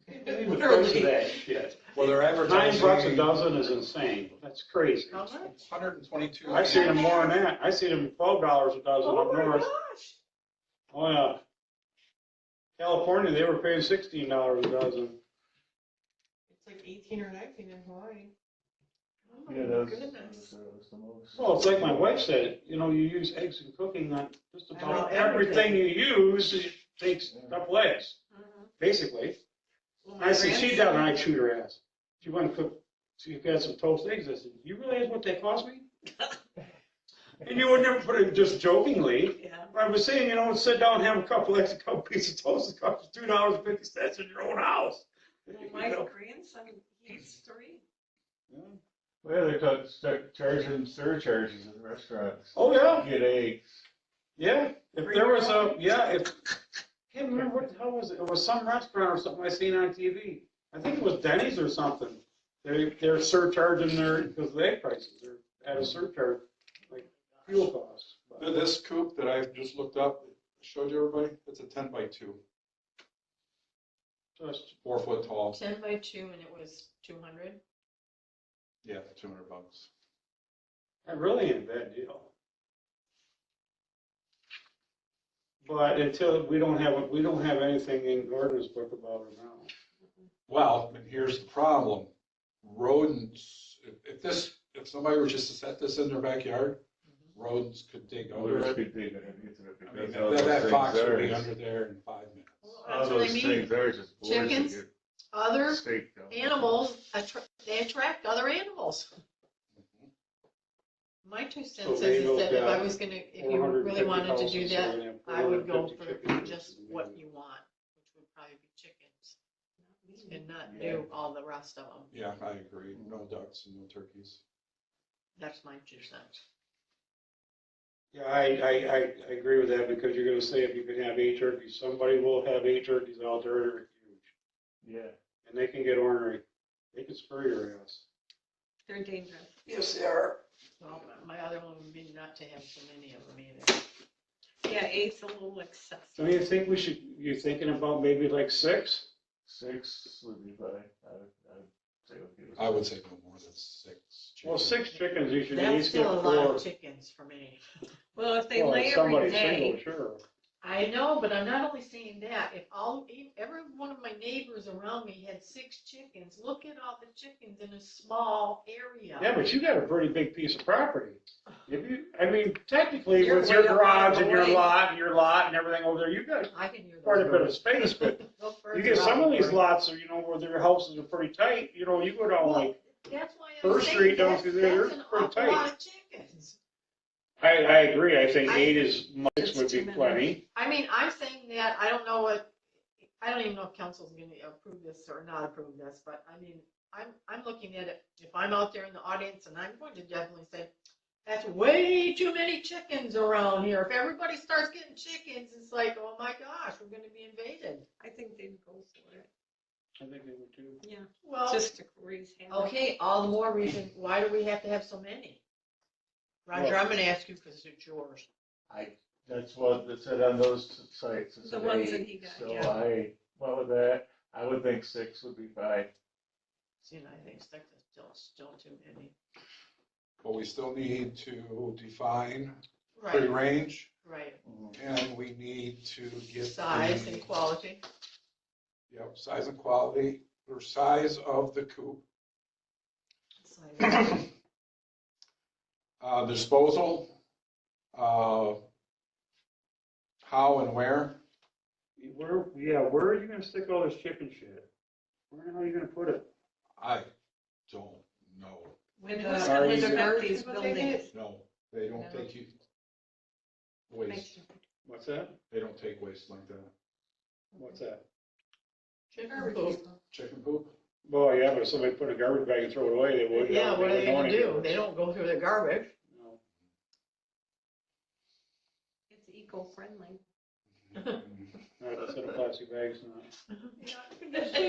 It What is the literally- price of that shit? Well, they're $9 advertising a dozen is insane, that's crazy. How much? 122. I see them more than that, I see them $12 a dozen Oh up my north. gosh. Oh, yeah. California, they were paying $16 a dozen. it's like 18 or 19 in Hawaii. Oh Yeah, my that's goodness. the most. Well, it's like my wife said, you know, you use eggs in cooking on just about About everything you use, it takes a couple eggs, Mhm. basically. Well, I said, she'd down and grandson- I'd shoot her ass. She wanted to cook, so you got some toast eggs. I said, you realize what they cost me? And you would never put it just jokingly. Yeah. I was saying, you know, sit down and have a couple eggs, a couple pieces of toast, it costs you $2.50 in your own house. Well, You my know? grandson, he's 3. Well, they start charging surcharges in restaurants. Oh, yeah, Get eggs. yeah. If there was a, yeah, if, I can't remember what the hell was it? It was some restaurant or something I seen on TV. I think it was Denny's or something. They're surcharging their, because of the egg prices, they're at a surcharge, like fuel costs. But- This coop that I just looked up, showed you everybody, it's a 10x2, Just, 4 foot tall. 10 by 2 and it was 200. Yeah, $200. that really ain't a bad deal. But until, we don't have anything in Gordon's book about it now. Well, and here's the problem. Rodents, if somebody were just to set this in their backyard, rodents could dig under Others it. could dig it into it I mean, because all those that things fox would be are, under there in 5 minutes. all That's what I those mean. things are just boars that Chickens, get Other staked out. animals, they attract other animals. My 2 So cents they is that if don't, I was gonna, if you really wanted to do that, I would go for just what you want, which would probably be chickens. And not do all the rest of them. Yeah, I agree. No ducks and no turkeys. That's my 2 cents. Yeah, I agree with that because you're gonna say if you can have 8 turkeys, somebody will have 8 turkeys out there that are huge. Yeah. And they can get ornery. They can spur your ass. They're dangerous. Yes, they are. Well, my other one would be not to have so many of them either. Yeah, 8's a little excessive. Don't you think you're thinking about maybe like 6? 6 would be fine. I'd say okay. I would say no more than 6. Well, 6 chickens, you should at That's least get still a lot 4. of chickens for me. Well, if they Well, lay if every somebody's day, single, sure. I know, but I'm not only saying that, if every one of my neighbors around me had 6 chickens, look at all the chickens in a small area. Yeah, but you got a pretty big piece of property. I mean, technically, You're with your way up garage on and the your way. lot and everything over there, you got I can hear quite a those bit of doors. space, but Go further you get some out, of these Cory. lots, where their houses are pretty tight, you go down Well, like, that's why I'm First saying Street down that's, through there, that's they're an pretty awful tight. lot of chickens. I agree, I think I- 8 is, 6 It's would too be many. plenty. I mean, I'm saying that, I don't know what, I don't even know if council's gonna approve this or not approve this, but I mean, I'm looking at it, if I'm out there in the audience, and I'm going to definitely say, that's way too many chickens around here. If everybody starts getting chickens, it's like, oh my gosh, we're gonna be invaded. I think they'd go for it. I think they would too. Yeah, Well, just to raise havoc. okay, all the more reason, why do we have to have so many? Roger, Well- I'm gonna ask you because it's yours. That's what it said on those sites. It The said ones that 8, he got, so yeah. I went with that. I would think 6 would be fine. See, and I think 6 is still too many. But we still need to define Right, free range, right. and we need to get. Size the- and quality. Yep, size and quality, or size of the coop. Size. Disposal, how and where. Where are you gonna stick all this chicken shit? Where the hell are you gonna put it? I don't know. When Who's the, gonna when the pick up birds these will take buildings? it? No, they don't No. take you waste. What's that? They don't take waste like that. What's that? Chicken poop. Chicken poop? Well, yeah, but if somebody put a garbage bag and throw it away, they would. Yeah, what are they wouldn't know gonna any do? difference. They don't go through the garbage. No. It's eco-friendly. Not if it's in a plastic bag, it's not.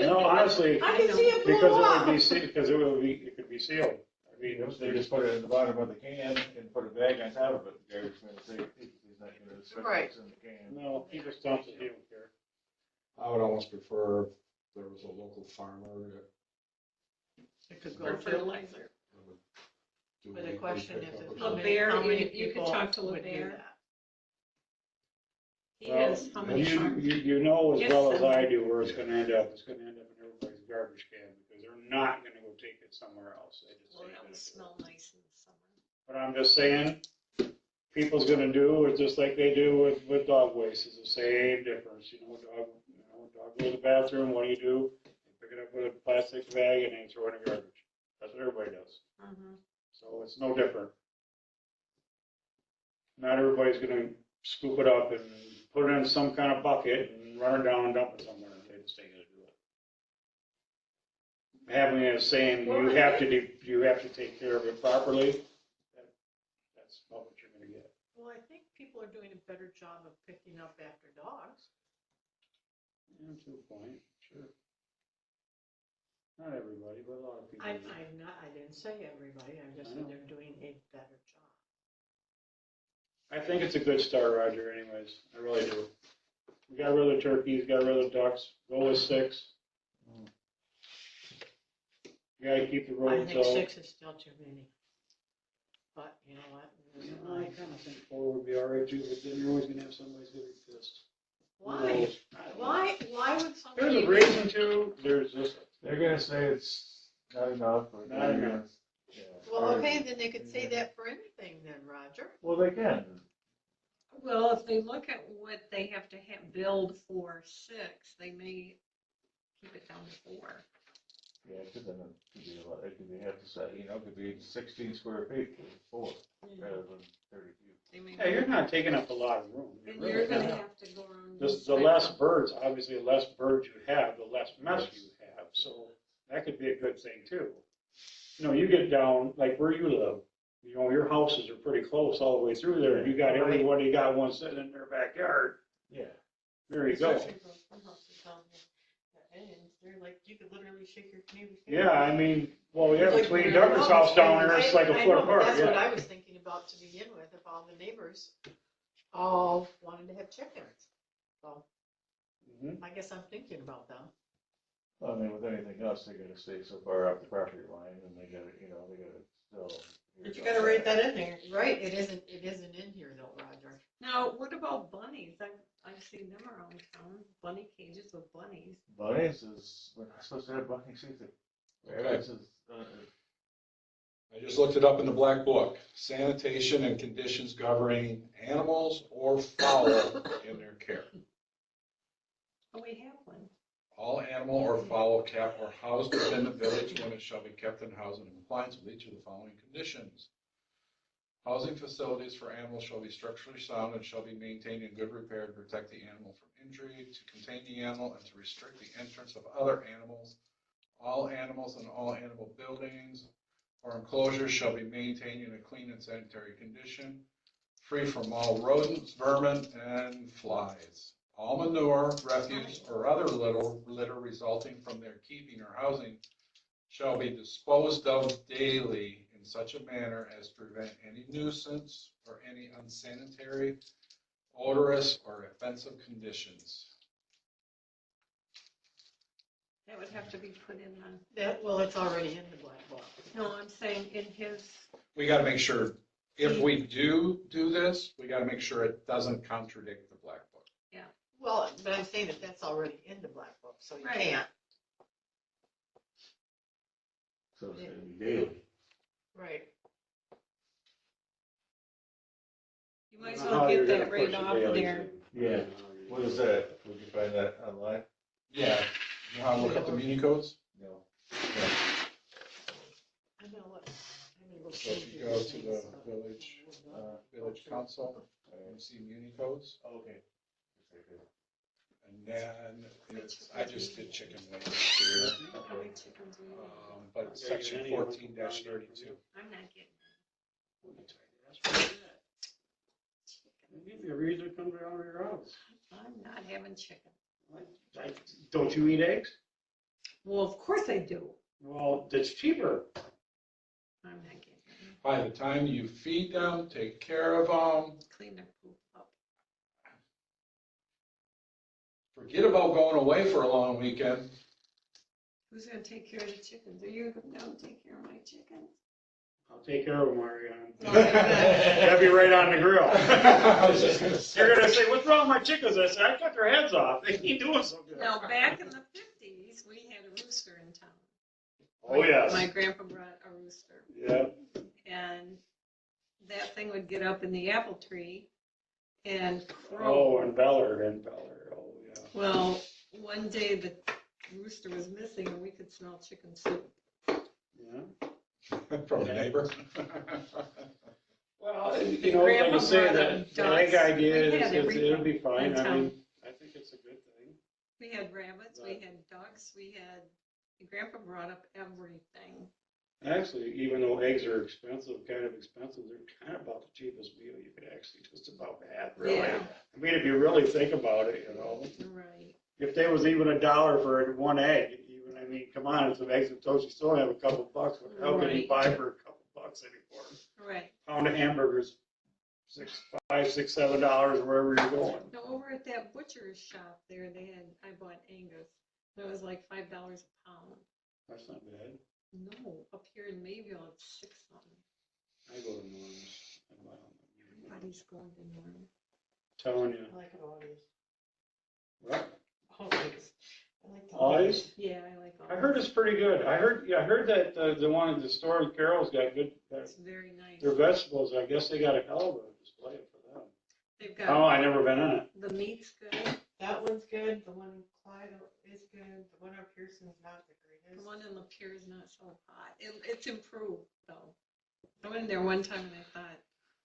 No, No, honestly, I can see it because blow it up. would be, it could be sealed. I mean, They just put it in the bottom of the can and put a bag on top of it. The garbage man will take it. He's not gonna spit Right. what's in the can. no, he just dumps it, he don't care. I would almost prefer if there was a local farmer that It could go For to. fertilizer. would do. But the weekly question is, pickup or how something. many, LeBaire, how many you could people talk to would do LeBaire. that? He Well, has how many You, farms? you know as Yes, well as sir. I do where it's gonna end up. It's gonna end up in everybody's garbage can because they're not gonna go take it somewhere else. They just Well, ain't that gonna would do it. smell nice in the summer. But I'm just saying, people's gonna do it just like they do with dog waste. It's the same difference, dog go to the bathroom, what do? You pick it up with a plastic bag and then throw it in the garbage. That's what everybody does. Mhm. So it's no different. Not everybody's gonna scoop it up and put it in some kind of bucket and run it down and dump it somewhere. They just ain't gonna do it. Having it saying you have to take care of it properly, that's about what you're gonna get. Well, I think people are doing a better job of picking up after dogs. Yeah, to a point, sure. Not everybody, but a lot of people. I do. didn't say everybody, I just I said know. they're doing a better job. I think it's a good start, Roger, anyways. I really do. We got rid of the turkeys, got rid of the ducks, go with 6. You gotta keep the I roads think out. 6 is still too many. But you know what? I kinda think 4 would be all right too, but then you're always gonna have somebody who's gonna be pissed. Who Why? knows? I don't know. Why would There's somebody? a reason to, there's just, They're gonna say it's not enough. Or Not enough. Yeah. Well, okay, then they could say that for anything then, Roger. Well, they can. Well, if they look at what they have to build for 6, they may keep it down to 4. Yeah, it could be a lot. It could be, have to say, it could be 16 square feet for 4 rather than 32. They may. yeah, you're not taking up a lot of room. And really you're gonna not. have to go around. The less birds, obviously, the less birds you have, the less mess you have, so that could be a good thing too. You get down, like where you live, your houses are pretty close all the way through there, and you got everybody got one sitting in their backyard, Yeah. there you go. Especially those farm houses down here. And they're like, you could literally shake your neighbor's hand. Yeah, I mean, well, yeah, It's like between you're- Douglas house down there, it's like a I foot know, apart, that's what yeah. I was thinking about to begin with, if all the neighbors all wanted to have chickens. So Mhm. I guess I'm thinking about them. I mean, with anything else, they gotta stay so far off the property line and they gotta still. But you gotta write that in there. Right, it isn't in here though, Roger. Now, what about bunnies? I've seen them around town, bunny cages with bunnies. Bunnies we're not supposed to have bunnies either. Rabbits is, I just looked it up in the black book. Sanitation and conditions governing animals or fowl in their care. Oh, we have one. All animal or fowl kept or housed within the village limits shall be kept and housed in compliance with each of the following conditions. Housing facilities for animals shall be structurally sound and shall be maintained in good repair to protect the animal from injury, to contain the animal, and to restrict the entrance of other animals. All animals and all animal buildings or enclosures shall be maintained in a clean and sanitary condition, free from all rodents, vermin, and flies. All manure, refuse, or other litter resulting from their keeping or housing shall be disposed of daily in such a manner as to prevent any nuisance or any unsanitary, odorous, or offensive conditions. That would have to be put in the, That, well, it's already in the black book. no, I'm saying in his, We got to make sure, if we do this, we got to make sure it doesn't contradict the black book. Well, but I'm saying that that's already in the black book, so you Right. can't. So it's gonna be daily. Right. you might as How well you're get gonna that right push it off daily, there. too. Yeah. What is that? Would you find that online? Yeah. You know how to look up the Muni codes? No. I'm gonna look. I'm gonna look. So if you go to the village council, you see Muni codes, Okay. and then I just did chicken wings here. How many chickens do you have? But it's section 14-32. I'm not getting Give you a reason to come down to your house. I'm not having chicken. Don't you eat eggs? Well, of course I do. Well, it's cheaper. I'm not getting it. By the time you feed them, take care of them, Clean their poop up. forget about going away for a long weekend. Who's gonna take care of the chickens? Are you gonna come down and take care of my chickens? I'll take care of them, Marianne. All right, good. That'd be right on the grill. I was just gonna say. You're gonna say, what's wrong with my chickens? I said, I cut their heads off. They ain't doing so good. Now, back in the 50s, we had a rooster in town. Oh, yes. My grandpa brought a rooster, Yeah. and that thing would get up in the apple tree and Oh, crow. and Beller. Oh, yeah. Well, one day the rooster was missing, and we could smell chicken soup. Yeah. From the neighbor. Well, you know, like Grandpa I say, brought the egg ducks. idea We had is, it'll be everything fine. in I town. mean, I think it's a good thing. We had rabbits, we had ducks, we had, grandpa brought up everything. Actually, even though eggs are expensive, they're kind of about the cheapest meal you could actually just about have, really. Yeah. I mean, if you really think about it, you know, Right. if there was even $1 for one egg, even, I mean, come on, some eggs and toast, you still have a couple bucks. What the hell can you Right. buy for a couple bucks anymore? Right. Pound of hamburgers, $5, $6, $7 wherever you're going. Now, over at that butcher's shop there, I bought Angus. It was like $5 a pound. That's not bad. No, up here in Mayville, it's $6 something. I go to Norm's. Everybody's going to Norm. Telling you. I like all these. What? All these. I like the Always? Yeah, I like all. I heard it's pretty good. I heard that the one at the store in Carroll's got good, It's very nice. their vegetables. I guess they got a hell of a display for them. They've Oh, got, I never been in it. the meat's good. That one's good. The one in Clyde is good. The one on Pearson's not the The greatest. one in Lapeer is not so hot. It's improved, though. I went in there one time and I thought,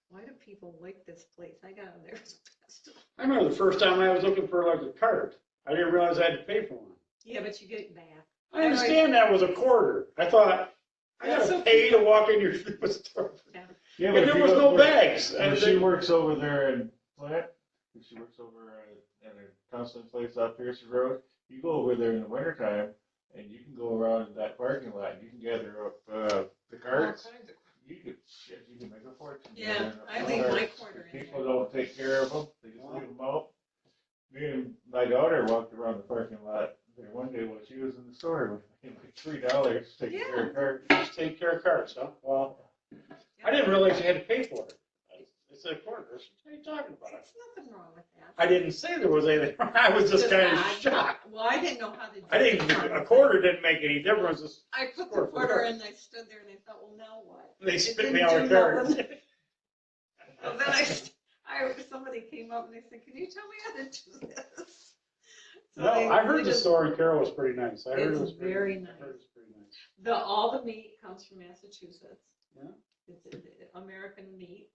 why do people like this place? I got in there as best. I remember the first time I was looking for like a cart. I didn't realize I had to pay for one. Yeah, but you get it back. I understand that was a quarter. I thought, I That's gotta okay. pay to walk in your store. Yeah, And there was no bags. When she works over there in Plant, she works over at a counseling place off Pearson Road, you go over there in the wintertime and you can go around in that parking lot and you can gather up the carts. You could make a fortune. Yeah, doing I it. leave my quarter in People there. don't take care of them, they just leave them out. Me and my daughter walked around the parking lot there one day while she was in the store with like $3 taking care of carts. Just take care of carts, huh? Well, I didn't realize you had to pay for it. It's a quarter. What are you talking about? There's nothing wrong with that. I didn't say there was anything wrong. I was just kind of odd. shocked. Well, I didn't know how to do A quarter didn't make any difference. I put the quarter in, I stood there and I thought, well, now what? They It spit me didn't out do of cards. nothing. So then somebody came up and they said, "Can you tell me how to do this?" So No, I they heard the just- story, Carol was pretty nice. I heard it It's was pretty- very I heard nice. it was pretty nice. All the meat comes from Massachusetts. Yeah. It's American meat.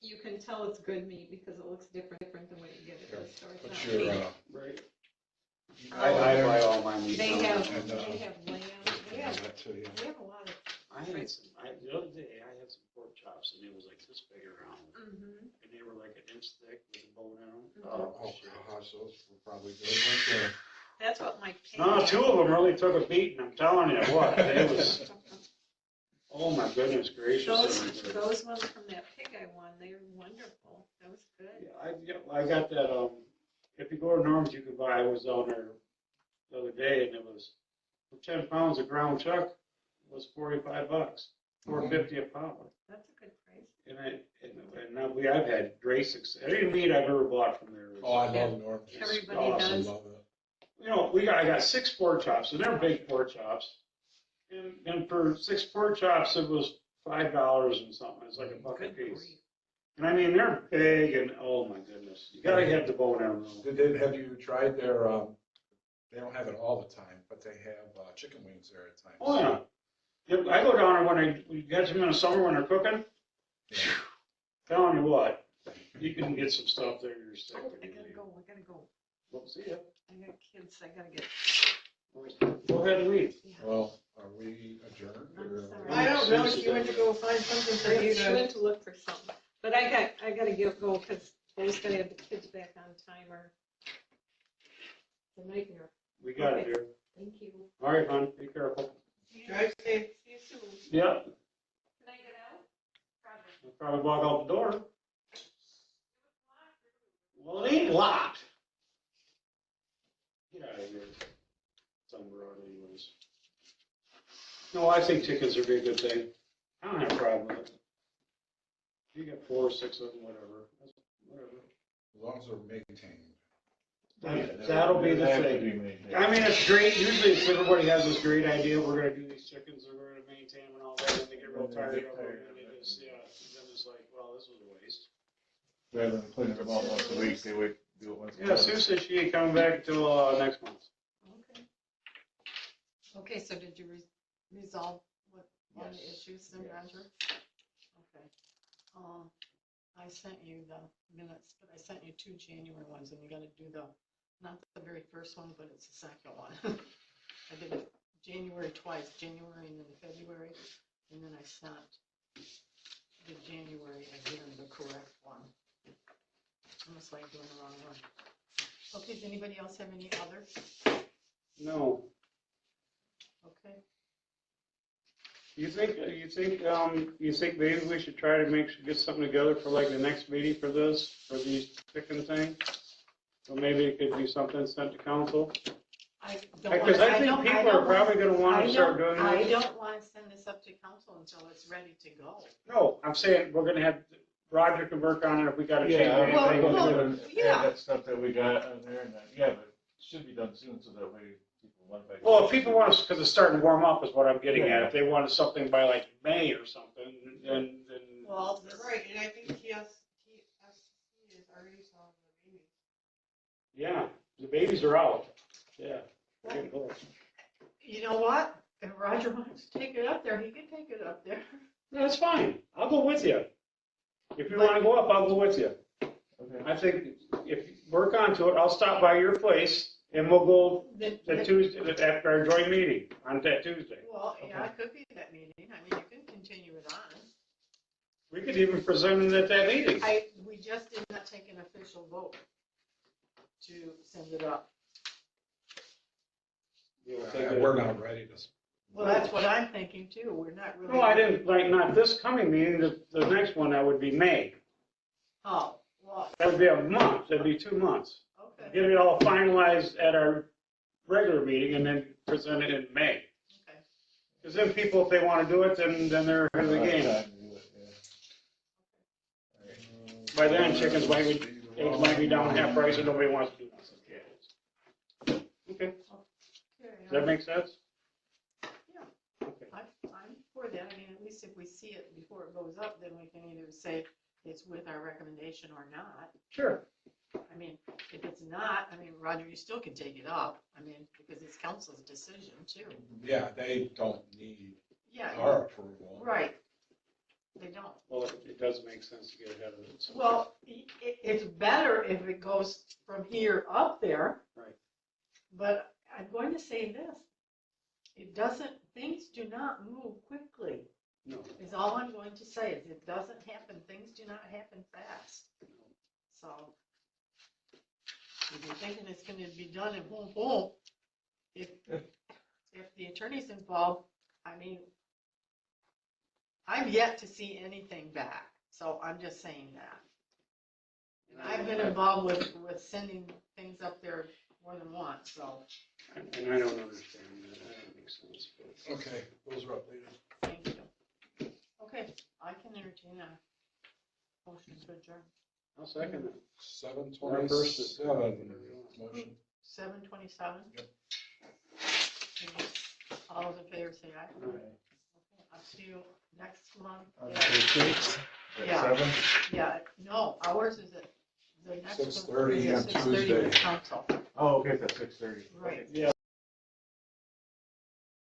You can tell it's good meat because it looks different than what you get at the store. It's But not you're, meat. Right. I buy all my meat. They from have them. lamb, they have that too, yeah. a lot of. I had some, the other day, I had some pork chops and it was like this big around. Mhm. And they were like an inch thick with a bone in them. Mhm. Oh, gosh, those were probably good, weren't That's what my pig. No, two of them really took a beating, I'm telling you what, it was, oh my goodness gracious. Those ones from that pig I won, they were wonderful. That was good. I got that, if you go to Norm's, you could buy, I was down there the other day and it was, for 10 pounds of ground chuck, it was $45, $4.50 a pound. That's a good price. And now I've had great success. Any meat I've ever bought from there is. Oh, I love Norm. Everybody awesome. does. Love it. You know, I got 6 pork chops, and they're big pork chops. And for 6 pork chops, it was $5 and something. It's like a buck a Good piece. grief. And I mean, they're big, and oh my goodness, you gotta have the bone in them. Have you tried their, they don't have it all the time, but they have chicken wings there at times. Oh yeah. Yep, I go down there when we catch them in the summer when they're cooking. Yeah. Telling you what, you can get some stuff there. You're sick. Oh, I gotta go. Well, see ya. I got kids, I gotta get. Go ahead and leave. Well, are we adjourned? I'm or- sorry. I don't know, she went to go find something for you She to. went to look for something, but I gotta go because Dave's gotta have the kids back on timer. It's a nightmare. We got it here. Thank you. All right, hon, be careful. Drive safe. See you soon. Yep, Can I get out? Probably. I'll probably walk out the door. Well, it ain't locked. Get out of here. Somewhere out anyways. No, I think chickens would be a good thing. I don't have a problem with it. You get 4 or 6 of them, whatever. Whatever. As long as they're maintained. That'll be the They have to thing. be maintained. I mean, it's great. Usually, if everybody has this great idea, we're gonna do these chickens, and we're gonna maintain them and all that, and they get real tired of them, and they just, yeah, then it's like, well, this was a waste. Rather than cleaning them out once a week, they would do it once a Yeah, month. Sue says she ain't coming back until, next month. Okay. Okay, so did you resolve one of the Yes. issues then, Yes. Roger? Okay. I sent you the minutes, but I sent you 2 January ones, and you gotta do not the very first one, but it's the second one. I did it January twice, January and then February, and then I sent the January again, the correct one. Almost like doing the wrong one. Okay, does anybody else have any other? No. Okay. You think maybe we should try to get something together for like the next meeting for these chicken thing? Or maybe it could be something sent to council? Because I think people are probably gonna want to start doing I this. don't want to send this up to council until it's ready to go. No, I'm saying we're gonna have, Roger can work on it if we gotta change Yeah, I anything. think Well, we're gonna yeah. add that stuff that we got on there, and yeah, but it should be done soon, so that way people want to. Well, if people want us, because it's starting to warm up is what I'm getting at. If they wanted something by like May or something, then, Well, You're right, and I think TSC is already selling the babies. yeah, the babies are out. Yeah. We're getting close. you know what? If Roger wants to take it up there, he can take it up there. No, that's fine. I'll go with you. If you want to go up, I'll go with you. Okay. I think if you work onto it, I'll stop by your place and we'll go the Tuesday, after our joint meeting on that Tuesday. Well, yeah, it could be that meeting. I mean, you can continue it on. We could even present it at that meeting. We just did not take an official vote to send it up. We're not ready to. Well, that's what I'm thinking too. We're not really. No, I didn't, like, not this coming meeting, the next one, that would be May. Oh, well, That would be a month, that'd be 2 months. okay, Get it all finalized at our regular meeting and then present it in May. okay. Because then people, if they want to do it, then they're ahead of the game. By then, chickens might be, eggs might be down half price and nobody wants to do nothing. Okay, does that make sense? Yeah. Okay. I'm before that, I mean, at least if we see it before it goes up, then we can either say it's with our recommendation or not. Sure. I mean, if it's not, I mean, Roger, you still can take it up, I mean, because it's council's decision too. Yeah, they don't need Yeah, our approval. right. They don't. Well, it does make sense to get ahead of it. so. Well, it's better if it goes from here up there. Right. But I'm going to say this, things do not move quickly, No. is all I'm going to say, is it doesn't happen, things do not happen fast. So, if you're thinking it's gonna be done in boom, boom, if the attorney's involved, I mean, I've yet to see anything back, so I'm just saying that. And I've been involved with sending things up there more than once, so, And I don't understand that. That makes sense. but- Okay, those are updated. thank you. Okay, I can entertain a motion to adjourn. I'll second it. 7:27, motion. 7:27? Yep. All those in favor say aye. All right. Okay, I'll see you next month. On Yeah. the 13th, at Yeah. 7. Yeah, no, ours is at, the next one 6:30 is at on 6:30 with Tuesday. council. Oh, okay, that's 6:30. Right. Yeah.